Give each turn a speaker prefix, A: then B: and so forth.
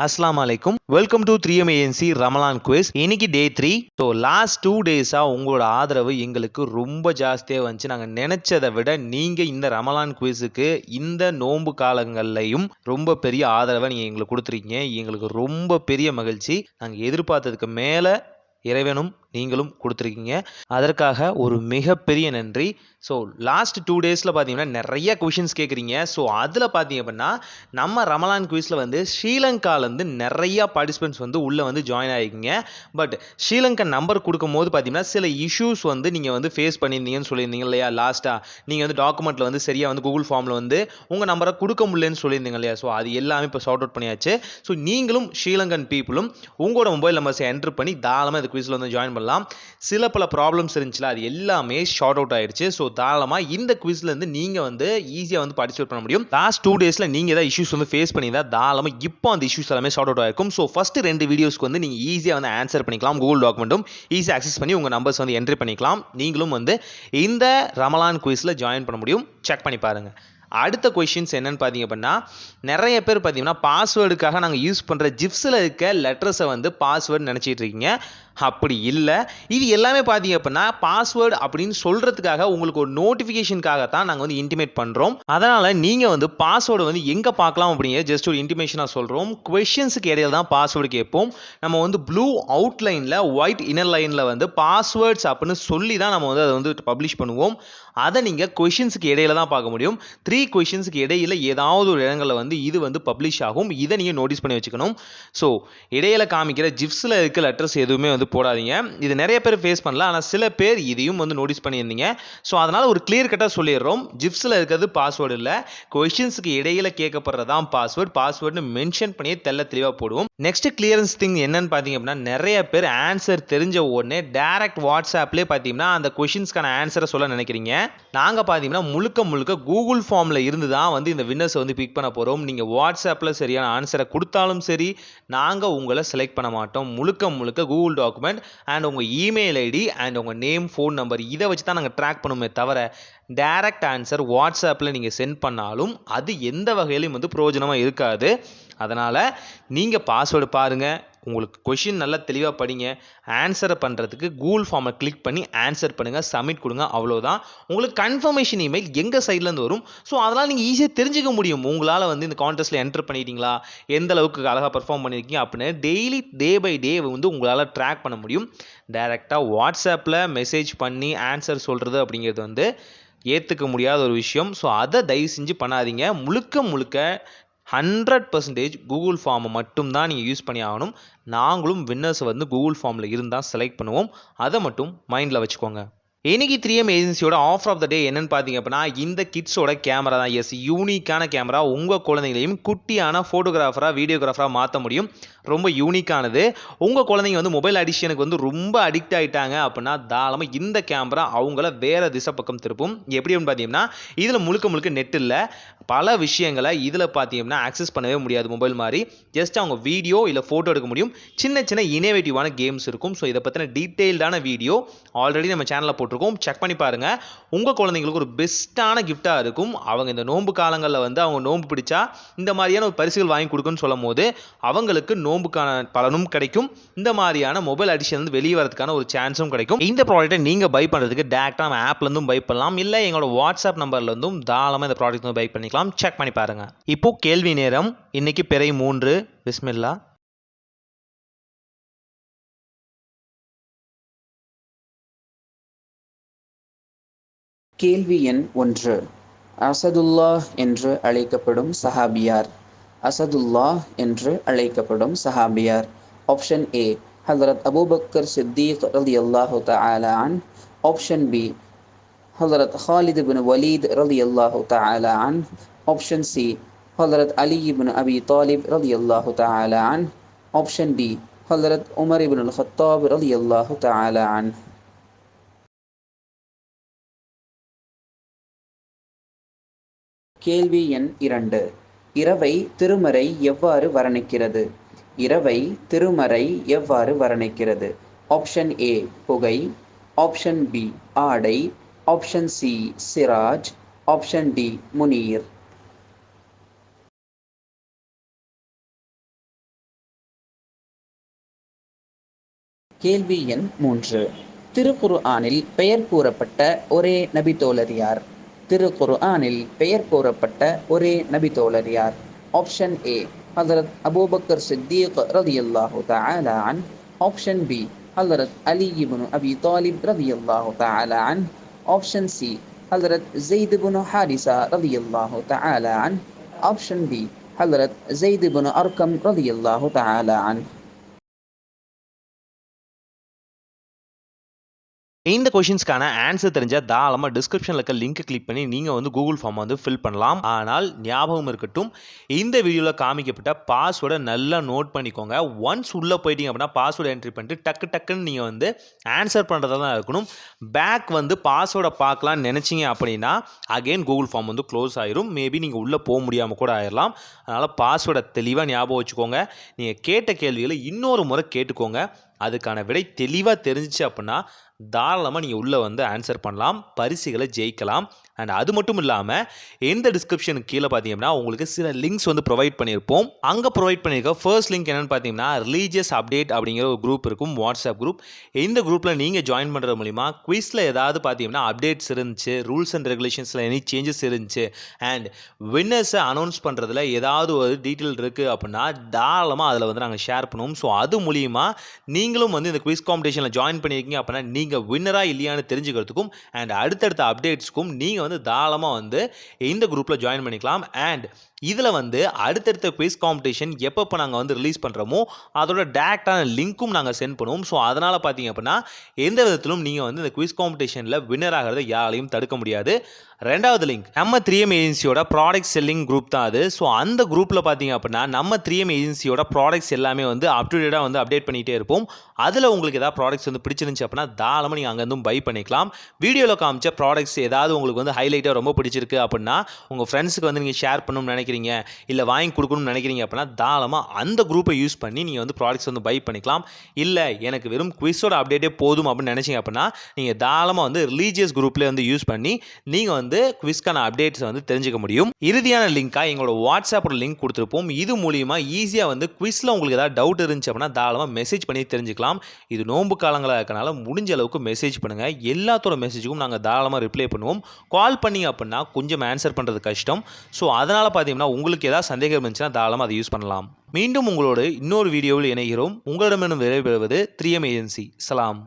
A: அஸ்ஸலாமு அலைக்கும். Welcome to 3M ANC Ramalan quiz. இன்னைக்கு டே 3. ஸோ லாஸ்ட் 2 டேஸாக உங்களோட ஆதரவு எங்களுக்கு ரொம்ப ஜாஸ்தியாக வந்துச்சு. நாங்கள் நினச்சதை விட நீங்கள் இந்த ரமலான் குவிஸுக்கு இந்த நோன்பு காலங்கள்லையும் ரொம்ப பெரிய ஆதரவை நீங்கள் எங்களுக்கு கொடுத்துருக்கீங்க. எங்களுக்கு ரொம்ப பெரிய மகிழ்ச்சி. நாங்கள் எதிர்பார்த்ததுக்கு மேலே இறைவனும் நீங்களும் கொடுத்துருக்கீங்க. அதற்காக ஒரு மிகப்பெரிய நன்றி. ஸோ லாஸ்ட் 2 டேஸில் பார்த்தீங்கன்னா நிறைய கொஷின்ஸ் கேட்குறீங்க. ஸோ அதில் பார்த்தீங்க அப்படின்னா நம்ம ரமலான் குவிஸில் வந்து ஸ்ரீலங்காலேருந்து நிறையா பார்ட்டிசிபென்ட்ஸ் வந்து உள்ளே வந்து ஜாயின் ஆகிக்கிங்க. பட் ஸ்ரீலங்கா நம்பர் கொடுக்கும் போது பார்த்தீங்கன்னா சில இஷ்யூஸ் வந்து நீங்கள் வந்து ஃபேஸ் பண்ணியிருந்தீங்கன்னு சொல்லியிருந்தீங்க இல்லையா? லாஸ்ட்டாக நீங்கள் வந்து டாக்குமெண்ட்டில் வந்து சரியாக வந்து கூகுள் ஃபார்மில் வந்து உங்கள் நம்பரை கொடுக்க முடியலன்னு சொல்லியிருந்தீங்க இல்லையா? ஸோ அது எல்லாமே இப்போ சார்ட் அவுட் பண்ணியாச்சு. ஸோ நீங்களும் ஸ்ரீலங்கன் பீப்புளும் உங்களோட மொபைல் நம்பர்ஸை என்ட்ரு பண்ணி தாராளமாக இந்த குவிஸில் வந்து ஜாயின் பண்ணலாம். சில பல ப்ராப்ளம்ஸ் இருந்துச்சுல, அது எல்லாமே ஷார்ட் அவுட் ஆயிடுச்சு. ஸோ தாராளமாக இந்த குவிஸ்ல இருந்து நீங்கள் வந்து ஈஸியாக வந்து பார்ட்டிசிபேட் பண்ண முடியும். லாஸ்ட் 2 டேஸில் நீங்கள் ஏதாவது இஷ்யூஸ் வந்து ஃபேஸ் பண்ணியிருந்தா தாராளமாக இப்போ அந்த இஷ்யூஸ் எல்லாமே ஷார்ட் அவுட் ஆயிருக்கும். ஸோ ஃபர்ஸ்ட் 2 வீடியோஸ்க்கு வந்து நீங்கள் ஈஸியாக வந்து ஆன்சர் பண்ணிக்கலாம். கூகுள் டாக்குமெண்ட்டும் ஈஸியாக அக்சஸ் பண்ணி உங்கள் நம்பர்ஸ் வந்து என்ட்ரி பண்ணிக்கலாம். நீங்களும் வந்து இந்த ரமலான் குவிஸில் ஜாயின் பண்ண முடியும். செக் பண்ணி பாருங்கள். அடுத்த கொஷின்ஸ் என்னன்னு பார்த்தீங்க அப்படின்னா, நிறைய பேர் பார்த்தீங்கன்னா பாஸ்வேர்டுக்காக நாங்கள் யூஸ் பண்ணுற ஜிப்ஸில் இருக்க லெட்டர்ஸை வந்து பாஸ்வேர்டு நினச்சிட்டு இருக்கீங்க. அப்படி இல்லை. இது எல்லாமே பார்த்தீங்க அப்படின்னா பாஸ்வேர்டு அப்படின்னு சொல்கிறதுக்காக உங்களுக்கு ஒரு நோட்டிஃபிகேஷனுக்காக தான் நாங்கள் வந்து இன்டிமேட் பண்ணுறோம். அதனால் நீங்கள் வந்து பாஸ்வேர்டு வந்து எங்கே பார்க்கலாம் அப்படிங்கிற ஜஸ்ட் ஒரு இன்டிமேஷனாக சொல்கிறோம். கொஷின்ஸுக்கு இடையில தான் பாஸ்வேர்டு கேட்போம். நம்ம வந்து ப்ளூ அவுட்லைனில் ஒயிட் இன்னர் லைனில் வந்து பாஸ்வேர்ட்ஸ் அப்படின்னு சொல்லி தான் நம்ம வந்து அதை வந்து பப்ளிஷ் பண்ணுவோம். அதை நீங்கள் கொஷின்ஸுக்கு இடையில தான் பார்க்க முடியும். 3 கொஷின்ஸுக்கு இடையில ஏதாவது ஒரு இடங்களில் வந்து இது வந்து பப்ளிஷ் ஆகும். இதை நீங்கள் நோட்டீஸ் பண்ணி வச்சுக்கணும். ஸோ இடையில காமிக்கிற ஜிப்ஸில் இருக்க லெட்டர்ஸ் எதுவுமே வந்து போடாதீங்க. இது நிறைய பேர் ஃபேஸ் பண்ணல. ஆனால் சில பேர் இதையும் வந்து நோட்டீஸ் பண்ணியிருந்தீங்க. ஸோ அதனால் ஒரு கிளியர் கட்டாக சொல்லிடுறோம். ஜிப்ஸில் இருக்கிறது பாஸ்வேர்டு இல்லை. கொஷின்ஸுக்கு இடையில கேட்கப்படுறதான் பாஸ்வேர்டு. பாஸ்வேர்டுன்னு மென்ஷன் பண்ணியே தெளிவாக போடுவோம். நெக்ஸ்ட் கிளியரன்ஸ் திங் என்னன்னு பார்த்தீங்க அப்படின்னா, நிறைய பேர் ஆன்சர் தெரிஞ்ச உடனே டைரக்ட் வாட்ஸ்அப்லேயே பார்த்தீங்கன்னா அந்த கொஷின்ஸ்க்கான ஆன்சரை சொல்ல நினைக்கிறீங்க. நாங்கள் பார்த்தீங்கன்னா முழுக்க கூகுள் ஃபார்மில் இருந்து தான் வந்து இந்த வின்னர்ஸை வந்து பிக் பண்ண போகிறோம். நீங்கள் வாட்ஸ்அப்பில் சரியான ஆன்சரை கொடுத்தாலும் சரி, நாங்கள் உங்களை செலக்ட் பண்ண மாட்டோம். முழுக்க கூகுள் டாக்குமெண்ட் அண்ட் உங்கள் இமெயில் ஐடி அண்ட் உங்கள் நேம், ஃபோன் நம்பர் இதை வச்சு தான் நாங்கள் ட்ராக் பண்ணுமே தவிர டைரக்ட் ஆன்சர் வாட்ஸ்அப்பில் நீங்கள் சென்ட் பண்ணாலும் அது எந்த வகையிலையும் வந்து பிரயோஜனமாக இருக்காது. அதனால் நீங்கள் பாஸ்வேர்டு பாருங்கள். உங்களுக்கு கொஷின் நல்லா தெளிவாக படிங்க. ஆன்சரை பண்ணுறதுக்கு கூகுள் ஃபார்மை கிளிக் பண்ணி ஆன்சர் பண்ணுங்கள், சப்மிட் கொடுங்க. அவ்வளோதான். உங்களுக்கு கன்ஃபர்மேஷன் இமெயில் எங்கள் சைட்லேருந்து வரும். ஸோ அதெல்லாம் நீங்கள் ஈஸியாக தெரிஞ்சுக்க முடியும். உங்களால் வந்து இந்த கான்டெஸ்ட்டில் என்டர் பண்ணிட்டீங்களா, எந்த அளவுக்கு அழகாக பர்ஃபார்ம் பண்ணியிருக்கீங்க அப்படின்னு டெய்லி டே பை டே வந்து உங்களால் ட்ராக் பண்ண முடியும். டைரெக்டாக வாட்ஸ்அப்பில் மெசேஜ் பண்ணி ஆன்சர் சொல்கிறது அப்படிங்கிறது வந்து ஏற்றுக்க முடியாத ஒரு விஷயம். ஸோ அதை தயவு செஞ்சு பண்ணாதீங்க. முழுக்க 100% கூகுள் ஃபார்மை மட்டும்தான் நீங்கள் யூஸ் பண்ணி ஆகணும். நாங்களும் வின்னர்ஸை வந்து கூகுள் ஃபார்மில் இருந்தால் செலக்ட் பண்ணுவோம். அதை மட்டும் மைண்டில் வச்சுக்கோங்க. இன்னைக்கு 3M ஏஜென்சியோட ஆஃபர் ஆஃப் த டே என்னன்னு பார்த்தீங்க அப்படின்னா, இந்த கிட்ஸோட கேமரா தான். எஸ், யூனிக்கான கேமரா. உங்கள் குழந்தைங்களையும் குட்டியான ஃபோட்டோகிராஃபராக வீடியோகிராஃபராக மாற்ற முடியும். ரொம்ப யூனிக்கானது. உங்கள் குழந்தைங்க வந்து மொபைல் அடிக்ஷனுக்கு வந்து ரொம்ப அடிக்ட் ஆகிட்டாங்க அப்படின்னா தாராளமாக இந்த கேமரா அவங்கள வேறு திசை பக்கம் திருப்பும். எப்படின்னு பார்த்தீங்கன்னா, இதில் முழுக்க நெட் இல்லை. பல விஷயங்களை இதில் பார்த்தீங்கன்னா ஆக்சஸ் பண்ணவே முடியாது மொபைல் மாதிரி. ஜஸ்ட் அவங்க வீடியோ இல்லை ஃபோட்டோ எடுக்க முடியும். சின்ன இனோவேட்டிவான கேம்ஸ் இருக்கும். ஸோ இதை பற்றின டீட்டெயில்டான வீடியோ ஆல்ரெடி நம்ம சேனலில் போட்டிருக்கோம். செக் பண்ணி பாருங்கள். உங்கள் குழந்தைங்களுக்கு ஒரு பெஸ்ட்டான கிஃப்டாக இருக்கும். அவங்க இந்த நோன்பு காலங்களில் வந்து அவங்க நோன்பு பிடிச்சா இந்த மாதிரியான ஒரு பரிசுகள் வாங்கி கொடுக்குன்னு சொல்லும் போது அவங்களுக்கு நோன்புக்கான பலனும் கிடைக்கும். இந்த மாதிரியான மொபைல் அடிக்ஷன் வந்து வெளியே வரதுக்கான ஒரு சான்ஸும் கிடைக்கும். இந்த ப்ராடக்ட்டை நீங்கள் பை பண்ணுறதுக்கு டேரெக்டாக நம்ம ஆப்லேருந்தும் பை பண்ணலாம். இல்லை எங்களோட வாட்ஸ்அப் நம்பர்லேருந்தும் தாராளமாக இந்த ப்ராடக்ட் வந்து பை பண்ணிக்கலாம். செக் பண்ணி பாருங்க. இப்போ கேள்வி நேரம். இன்னைக்கு பிறை 3. பிஸ்மில்லா.
B: கேள்வி எண் 1. அசதுல்லாஹ் என்று அழைக்கப்படும் சஹாபியார். அசதுல்லாஹ் என்று அழைக்கப்படும் சஹாபியார். Option A Hazrat Abu Bakr Siddique ரலியல்லாஹு தஆலா அன்ஹு. ஆப்ஷன் பி ஹஜ்ரத் ஹாலித் இப்னு வலீத் ரலியல்லாஹு தஆலா அன்ஹு. ஆப்ஷன் சி ஹஜ்ரத் அலி இப்னு அபி தாலிப் ரலியல்லாஹு தஆலா அன்ஹு. ஆப்ஷன் டி ஹஜ்ரத் உமர் இப்னுல் ஹத்தாப் ரலியல்லாஹு தஆலா அன்ஹு. கேள்வி எண் 2. இரவை திருமறை எவ்வாறு வர்ணிக்கிறது? இரவை திருமறை எவ்வாறு வர்ணிக்கிறது? ஆப்ஷன் ஏ புகை, ஆப்ஷன் பி ஆடை, option C Siraj, option D Munir. கேள்வி எண் 3. திருக்குர்ஆனில் பெயர் கூறப்பட்ட ஒரே நபித்தோழர் யார்? திருக்குர்ஆனில் பெயர் கூறப்பட்ட ஒரே நபித்தோழர் யார்? Option A Hazrat Abu Bakr Siddique ரலியல்லாஹு தஆலா அன். ஆப்ஷன் பி ஹதரத் அலி இப்னு அபி தாலிப் ரலியல்லாஹு தஆலா an. Option C Hazrat Said இப்னு ஹாரிஸா ரலியல்லாஹு தஆலா an. Option D Hazrat Said இப்னு அர்கம் ரலியல்லாஹு தஆலா அன்.
A: இந்த கொஷின்ஸ்க்கான ஆன்சர் தெரிஞ்சால் தாராளமாக டிஸ்கிரிப்ஷனில் இருக்க லிங்க் கிளிக் பண்ணி நீங்கள் வந்து கூகுள் ஃபார்ம் வந்து ஃபில் பண்ணலாம். ஆனால் ஞாபகம் இருக்கட்டும், இந்த வீடியோவில் காமிக்கப்பட்ட பாஸ்வேர்டை நல்லா நோட் பண்ணிக்கோங்க. ஒன்ஸ் உள்ளே போயிட்டீங்க அப்படின்னா பாஸ்வேர்டை என்ட்ரி பண்ணிட்டு டக்குன்னு நீங்கள் வந்து ஆன்சர் பண்ணுறதா தான் இருக்கணும். பேக் வந்து பாஸ்வேர்டை பார்க்கலான்னு நினச்சிங்க அப்படின்னா அகெயின் கூகுள் ஃபார்ம் வந்து க்ளோஸ் ஆயிரும். மேபி நீங்கள் உள்ளே போக முடியாமல் கூட ஆயிடலாம். அதனால் பாஸ்வேர்டை தெளிவாக ஞாபகம் வச்சுக்கோங்க. நீங்கள் கேட்ட கேள்விகளை இன்னொரு முறை கேட்டுக்கோங்க. அதுக்கான விடை தெளிவாக தெரிஞ்சிச்சு அப்படின்னா தாராளமாக நீங்கள் உள்ளே வந்து ஆன்சர் பண்ணலாம், பரிசுகளை ஜெயிக்கலாம். அண்ட் அது மட்டும் இல்லாமல் எந்த டிஸ்கிரிப்ஷனுக்கு கீழே பார்த்தீங்கன்னா உங்களுக்கு சில லிங்க்ஸ் வந்து ப்ரொவைட் பண்ணியிருப்போம். அங்கே ப்ரொவைட் பண்ணியிருக்க ஃபர்ஸ்ட் லிங்க் என்னென்னு பார்த்தீங்கன்னா ரிலீஜியஸ் அப்டேட் அப்படிங்கிற ஒரு குரூப் இருக்கும், வாட்ஸ்அப் குரூப். இந்த குரூப்பில் நீங்கள் ஜாயின் பண்ணுறது மூலிமா குவிஸில் ஏதாவது பார்த்தீங்கன்னா அப்டேட்ஸ் இருந்துச்சு, ரூல்ஸ் அண்ட் ரெகுலேஷன்ஸில் எனி சேஞ்சஸ் இருந்துச்சு, அண்ட் வின்னர்ஸை அனௌன்ஸ் பண்ணுறதுல ஏதாவது ஒரு டீட்டெயில் இருக்குது அப்படின்னா தாராளமாக அதில் வந்து நாங்கள் ஷேர் பண்ணுவோம். ஸோ அது மூலிமா நீங்களும் வந்து இந்த குவிஸ் காம்படிஷனில் ஜாயின் பண்ணியிருக்கீங்க அப்படின்னா நீங்கள் வின்னராக இல்லையான்னு தெரிஞ்சுக்கிறதுக்கும் அண்ட் அடுத்தடுத்த அப்டேட்ஸ்க்கும் நீங்கள் வந்து தாராளமாக வந்து இந்த குரூப்பில் ஜாயின் பண்ணிக்கலாம். அண்ட் இதில் வந்து அடுத்தடுத்த குவிஸ் காம்படிஷன் எப்போ நாங்கள் வந்து ரிலீஸ் பண்ணுறோமோ அதோட டேரெக்டான லிங்க்கும் நாங்கள் சென்ட் பண்ணுவோம். ஸோ அதனால் பார்த்தீங்க அப்படின்னா எந்த விதத்திலும் நீங்கள் வந்து இந்த குவிஸ் காம்படிஷனில் வின்னர் ஆகிறத யாராலையும் தடுக்க முடியாது. ரெண்டாவது லிங்க் நம்ம 3M ஏஜென்சியோட ப்ராடக்ட் செல்லிங் குரூப் தான் அது. ஸோ அந்த குரூப்பில் பார்த்தீங்க அப்படின்னா நம்ம 3M ஏஜென்சியோட ப்ராடக்ட்ஸ் எல்லாமே வந்து அப்டேட்டாக வந்து அப்டேட் பண்ணிகிட்டே இருப்போம். அதில் உங்களுக்கு ஏதாவது ப்ராடக்ட்ஸ் வந்து பிடிச்சிருந்துச்சு அப்படின்னா தாராளமாக நீங்கள் அங்கேருந்தும் பை பண்ணிக்கலாம். வீடியோவில் காமிச்ச ப்ராடக்ட்ஸ் ஏதாவது உங்களுக்கு வந்து ஹைலைட்டாக ரொம்ப பிடிச்சிருக்கு அப்படின்னா உங்கள் ஃப்ரெண்ட்ஸுக்கு வந்து நீங்கள் ஷேர் பண்ணணும்னு நினைக்கிறீங்க, இல்லை வாங்கி கொடுக்கணும்னு நினைக்கிறீங்க அப்படின்னா தாராளமாக அந்த குரூப்பை யூஸ் பண்ணி நீங்கள் வந்து ப்ராடக்ட்ஸ் வந்து பை பண்ணிக்கலாம். இல்லை எனக்கு வெறும் குவிஸோட அப்டேட்டே போதும் அப்படின்னு நினச்சிங்க அப்படின்னா நீங்கள் தாராளமாக வந்து ரிலீஜியஸ் குரூப்லேயே வந்து யூஸ் பண்ணி நீங்கள் வந்து குவிஸ்க்கான அப்டேட்ஸை வந்து தெரிஞ்சுக்க முடியும். இறுதியான லிங்காக எங்களோட வாட்ஸ்அப்போட லிங்க் கொடுத்துருப்போம். இது மூலிமா ஈஸியாக வந்து குவிஸில் உங்களுக்கு ஏதாவது டவுட் இருந்துச்சு அப்படின்னா தாராளமாக மெசேஜ் பண்ணி தெரிஞ்சுக்கலாம். இது நோன்பு காலங்களாக இருக்கனால முடிஞ்ச அளவுக்கு மெசேஜ் பண்ணுங்கள். எல்லாத்தோட மெசேஜுக்கும் நாங்கள் தாராளமாக ரிப்ளை பண்ணுவோம். கால் பண்ணிங்க அப்படின்னா கொஞ்சம் ஆன்சர் பண்ணுறது கஷ்டம். ஸோ அதனால் பார்த்தீங்கன்னா உங்களுக்கு ஏதாவது சந்தேகம் இருந்துச்சுன்னா தாராளமாக அதை யூஸ் பண்ணலாம். மீண்டும் உங்களோட இன்னொரு வீடியோவில் இணைகிறோம். உங்களிடமிருந்து விடைபெறுவது 3M ஏஜென்சி. சலாம்.